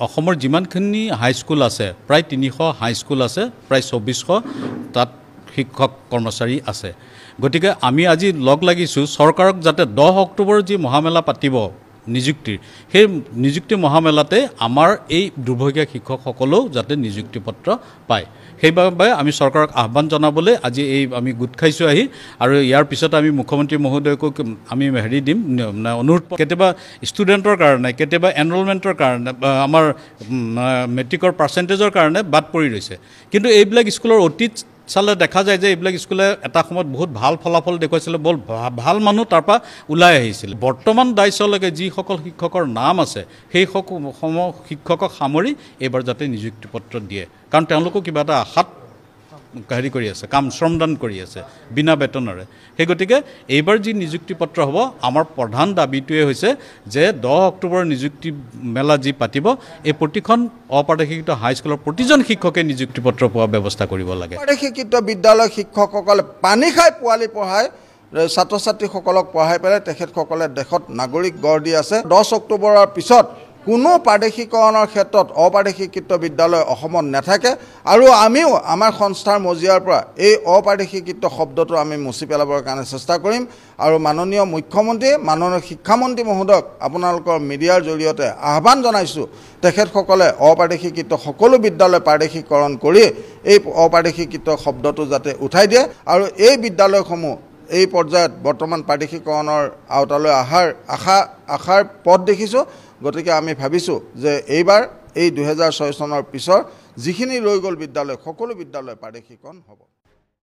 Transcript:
অসমৰ যিমানখিনি হাইস্কুল আছে প্ৰায় 300 হাইস্কুল আছে, প্ৰায় 2400 তাত শিক্ষক কৰ্মচাৰী আছে। গতিকে আমি আজি লগ লাগিছোঁ চৰকাৰক যাতে 10 অক্টোবৰ যি মহামেলা পাতিব নিযুক্তিৰ, সেই নিযুক্তি মহামেলাতে আমাৰ এই দুৰ্ভগীয়া শিক্ষকসকলেও যাতে নিযুক্তি পত্ৰ পায়। সেইবাবে আমি চৰকাৰক আহ্বান জনাবলৈ আজি এই আমি গোট খাইছোঁ আহি, আৰু ইয়াৰ পিছত আমি মুখ্যমন্ত্ৰী মহোদয়কো আমি দিম অনুৰোধ। কেতিয়াবা ষ্টুডেণ্টৰ কাৰণে, কেতিয়াবা এনৰলমেণ্টৰ কাৰণে, আমাৰ মেট্ৰিকৰ পাৰ্চেণ্টেজৰ কাৰণে বাদ পৰি ৰৈছে, কিন্তু এইবিলাক স্কুলৰ অতীত চালে দেখা যায় যে এইবিলাক স্কুলে এটা সময়ত বহুত ভাল ফলাফল দেখুৱাইছিলে, বৰ ভাল মানুহ তাৰ পৰা ওলাই আহিছিল। বৰ্তমান দায়িত্বলৈকে যিসকল শিক্ষকৰ নাম আছে সেই শিক্ষকক সামৰি এইবাৰ যাতে নিযুক্তি পত্ৰ দিয়ে, কাৰণ তেওঁলোকো কিবা এটা আশাত কৰি আছে, কাম শ্ৰমদান কৰি আছে বিনা বেতনেৰে। সেই গতিকে এইবাৰ যি নিযুক্তি পত্ৰ হ'ব, আমাৰ প্ৰধান দাবীটোৱে হৈছে যে 10 অক্টোবৰ নিযুক্তি মেলা যি পাতিব, এই প্ৰতিখন অপাৰদৰ্শিত হাইস্কুলৰ প্ৰতিজন শিক্ষকে নিযুক্তি পত্ৰ পোৱাৰ ব্যৱস্থা কৰিব লাগে। অপাৰদৰ্শিত বিদ্যালয়ৰ শিক্ষকসকলে পানী খাই পোৱালি পঢ়াই, ছাত্ৰ ছাত্ৰীসকলক পঢ়াই পেলাই তেখেতসকলে দেশত নাগৰিক গঢ় দি আছে। 10 অক্টোবৰৰ পিছত কোনো প্ৰাদেশিকৰণৰ ক্ষেত্ৰত অপাৰদৰ্শিত বিদ্যালয় অসমত নাথাকে, আৰু আমিও আমাৰ সংস্থাৰ মজিয়াৰ পৰা এই অপাৰদৰ্শিত শব্দটো আমি মুচি পেলাবৰ কাৰণে চেষ্টা কৰিম। আৰু মাননীয় মুখ্যমন্ত্ৰী, মাননীয় শিক্ষামন্ত্ৰী মহোদয়ক আপোনালোকৰ মিডিয়াৰ জৰিয়তে আহ্বান জনাইছোঁ, তেখেতসকলে অপাৰদৰ্শিত সকলো বিদ্যালয় প্ৰাদেশিকৰণ কৰি এই অপাৰদৰ্শিত শব্দটো যাতে উঠাই দিয়ে, আৰু এই বিদ্যালয়সমূহ এই পৰ্যায়ত বৰ্তমান প্ৰাদেশিকৰণৰ আওতালৈ আশাৰ পথ দেখিছোঁ। গতিকে আমি ভাবিছোঁ যে এইবাৰ এই 2006 চনৰ পিছৰ যিখিনি ৰৈ গ'ল বিদ্যালয়, সকলো বিদ্যালয় প্ৰাদেশিকৰণ হ'ব।